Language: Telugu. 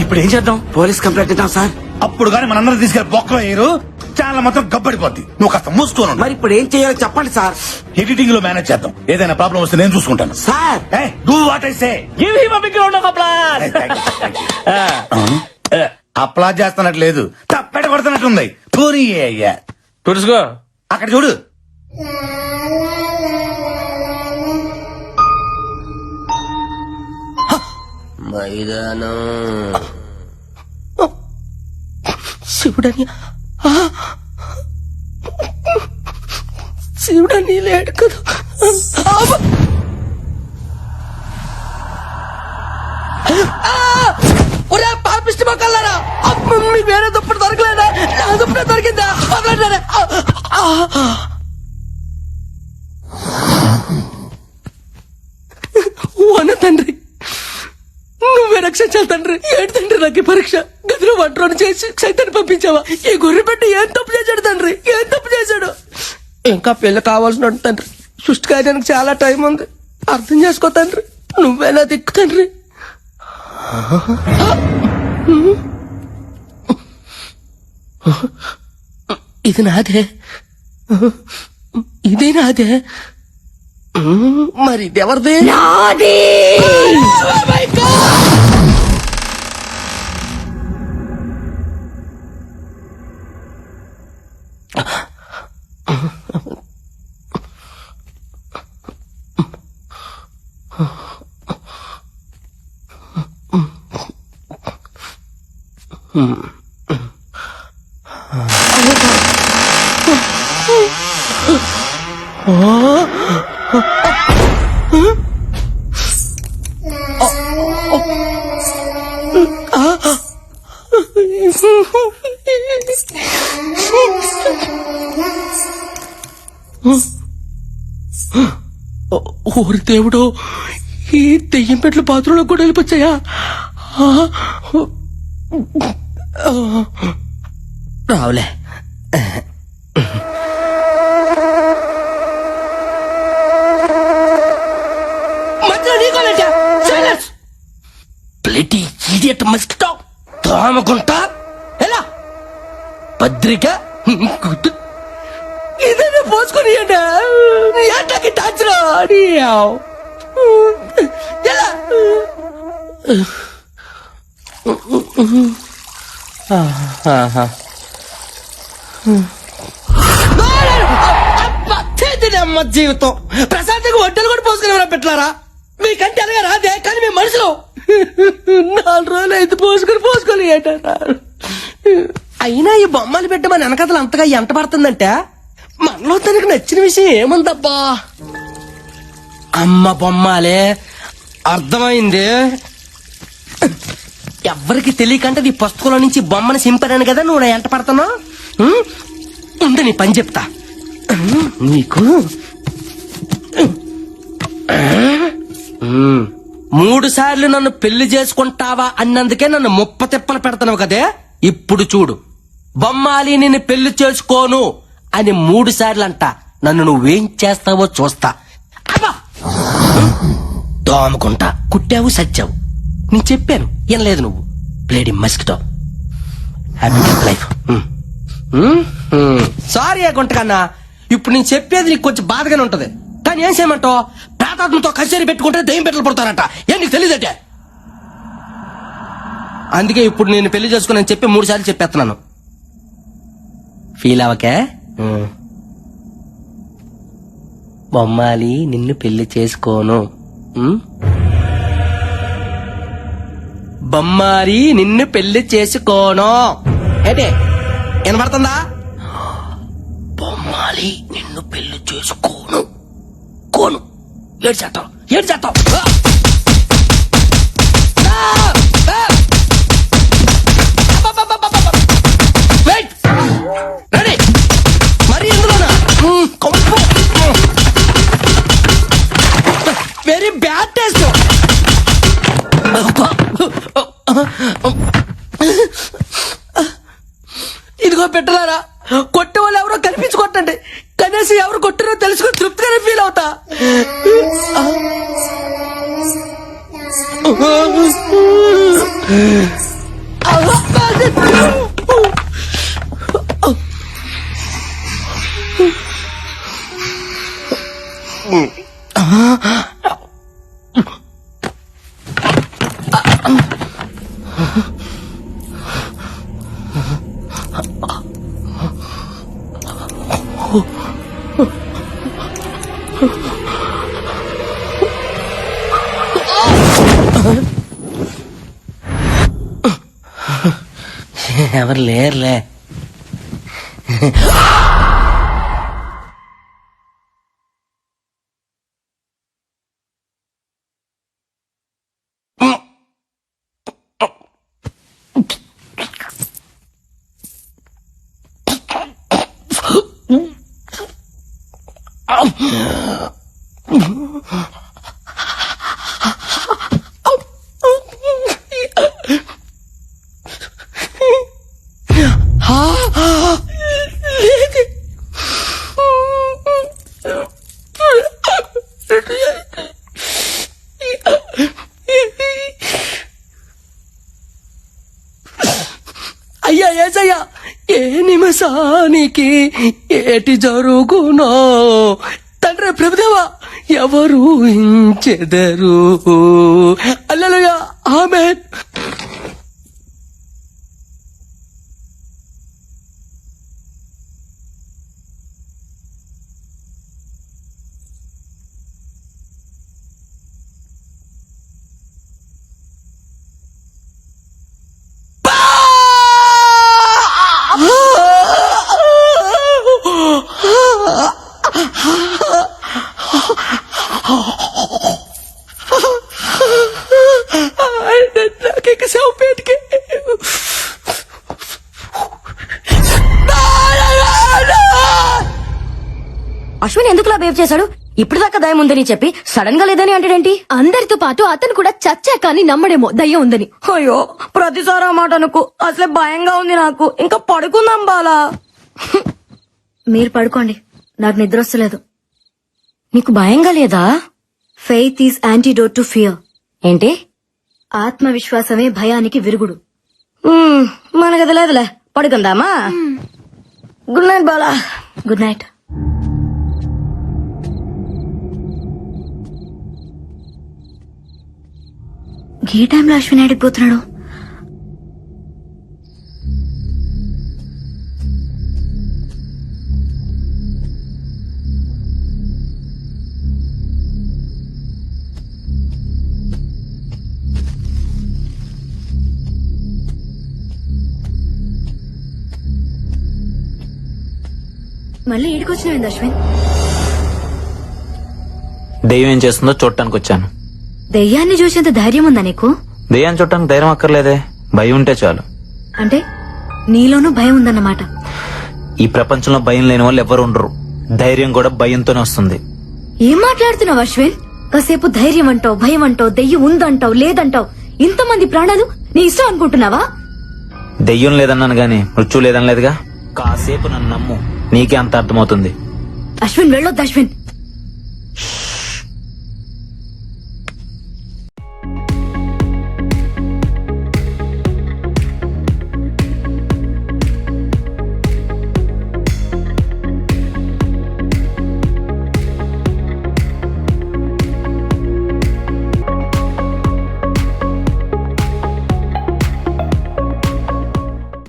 ఇప్పుడు ఏం చేద్దాం? పోలీస్ కంప్లైంట్ ఇద్దాం సార్. అప్పుడు గానీ మనందరం తీసుకెళ్లి బొక్కలో వేయరు, ఛానల్ మొత్తం గబ్బడిపోద్ది. నువ్వు కాస్త మూసుకోను. మరి ఇప్పుడు ఏం చేయాలో చెప్పండి సార్. ఎడిటింగ్ లో మేనేజ్ చేద్దాం. ఏదైనా ప్రాబ్లం వస్తే నేను చూసుకుంటాను. Sir do what I say. Give him a big round of applause. Applause చేస్తున్నట్లేదు, తప్పెట కొడుతున్నట్టుంది. పోనీ అయ్యా తుడుచుకో. అక్కడ చూడు. మైదానం శివుడని శివుడని లేడు కదా. ఒరే పాపిష్టి మొక్కలారా, మీకు వేరే దుప్పటి దొరకలేదా? నా దుప్పటి దొరికిందా? వన తండ్రి, నువ్వే రక్షించాలి తండ్రి. ఏంటి తండ్రి నాకు ఈ పరీక్ష? గదిలో వంటను చేసి సైతాన్ని పంపించావా? ఈ గొర్రె పెట్టి ఏం తప్పు చేశాడు తండ్రి? ఏం తప్పు చేశాడు? ఇంకా పెళ్లి కావాల్సిన తండ్రి. సృష్టి కాయడానికి చాలా టైం ఉంది, అర్థం చేసుకో తండ్రి. నువ్వేనా దిక్కు తండ్రి. ఇది నాదే, ఇదే నాదే. మరి ఇది ఎవరిది? నాది. ఓరి దేవుడు, ఈ దెయ్యం పెట్ల బాత్రూంలో కూడా వెళ్ళిపోచ్చాయా? రావులే. ప్లేటి ఇడియట్ మస్కిటో తామకుంటా ఎలా పత్రిక ఇదే పోసుకొని ఎంటకి టచ్ ఎలా అమ్మ జీవితం. ప్రశాంతంగా వంటలు కూడా పోసుకుని పెట్టారా? మీకంటే అలాగా రాదే, కానీ మీ మనుషులు 4 రోజులు అయితే పోసుకొని ఏంటారు. అయినా ఈ బొమ్మలు పెట్టమని వెనకథలు అంతగా ఎంట పడుతుందంటే మనలో తనకు నచ్చిన విషయం ఏముందబ్బా? అమ్మ బొమ్మాలే, అర్థమైంది. ఎవ్వరికి తెలియకంటే నీ పుస్తకంలో నుంచి బొమ్మను సింపాను కదా నువ్వు ఎంట పడుతున్నావు. ఉండి నీ పని చెప్తా నీకు. 3 సార్లు నన్ను పెళ్లి చేసుకుంటావా అన్నందుకే నన్ను 30 తిప్పలు పెడతావు కదే. ఇప్పుడు చూడు, బొమ్మాలి నిన్ను పెళ్లి చేసుకోను అని 3 సార్లు అంట. నన్ను నువ్వేం చేస్తావో చూస్తా. దోమకుంటా కుట్టావు సచ్చావు. నేను చెప్పాను, ఏం లేదు. నువ్వు ప్లేడి మస్కిటో. Happy life. సారీ గుంటకన్నా, ఇప్పుడు నేను చెప్పేది నీకు కొంచెం బాధగానే ఉంటది, కానీ ఏం చేయమంటావు? ప్రాతాత్మతో కచేరీ పెట్టుకుంటే దయ్యం పెట్టలు పడతారట. ఏం నీకు తెలియదటే? అందుకే ఇప్పుడు నేను పెళ్లి చేసుకుని చెప్పి 3 సార్లు చెప్పేస్తున్నాను. ఫీల్ అవకే. బొమ్మాలి నిన్ను పెళ్లి చేసుకోను. బొమ్మాలి నిన్ను పెళ్లి చేసుకోను. ఏంటే వినపడుతుందా? బొమ్మాలి నిన్ను పెళ్లి చేసుకోను. కోను ఏడు చేస్తావు. రెడీ మరి ఎందులోనా? Very bad taste. ఇదిగో పెట్టలారా, కొట్టే వాళ్ళు ఎవరో కనిపించుకోండి. కనీసం ఎవరు కొట్టారో తెలుసుకుని తృప్తిగానే ఫీల్ అవుతా. ఎవరు లేరులే. అయ్యా ఏసయ్యా, ఏ నిమిషానికి ఏటి జరుగునో తండ్రి ప్రభుదేవా ఎవరు ఊహించెదరు. హల్లెలూయా, ఆమేన్. నాకే సేవ పేటికి అశ్విన్ ఎందుకులా బిహేవ్ చేశాడు? ఇప్పుడు దాకా దయ్యం ఉందని చెప్పి సడన్ గా లేదని అంటాడేంటి? అందరితో పాటు అతను కూడా చచ్చా కానీ నమ్మడేమో దయ్యం ఉందని. అయ్యో, ప్రతిసారి ఆ మాట అనుకో. అసలే భయంగా ఉంది నాకు. ఇంకా పడుకుందాం బాలా. మీరు పడుకోండి, నాకు నిద్ర వస్తలేదు. నీకు భయంగా లేదా? Faith is antidote to fear. ఏంటి? ఆత్మవిశ్వాసమే భయానికి విరుగుడు. మనకది లేదులే, పడుకుందామా? Good night Bala. Good night. ఈ టైంలో అశ్విన్ ఆడిపోతున్నాడు. మళ్ళీ ఈడికొచ్చినావింది అశ్విన్. దెయ్యం ఏం చేస్తుందో చూడటానికి వచ్చాను. దెయ్యాన్ని చూసేంత ధైర్యం ఉందా నీకు? దెయ్యాన్ని చూడటానికి ధైర్యం అక్కర్లేదే, భయం ఉంటే చాలు. అంటే నీలోనూ భయం ఉందన్నమాట. ఈ ప్రపంచంలో భయం లేని వాళ్ళు ఎవరు ఉండరు. ధైర్యం కూడా భయంతోనే వస్తుంది. ఏం మాట్లాడుతున్నావు అశ్విన్? కాసేపు ధైర్యం అంటావు, భయం అంటావు, దెయ్యం ఉందంటావు, లేదంటావు. ఇంతమంది ప్రాణాలు నీ ఇష్టం అనుకుంటున్నావా? దెయ్యం లేదన్నాను గాని మృత్యు లేదనలేదుగా. కాసేపు నన్ను నమ్ము, నీకే అంత అర్థమవుతుంది. అశ్విన్ వెళ్ళొద్దు అశ్విన్.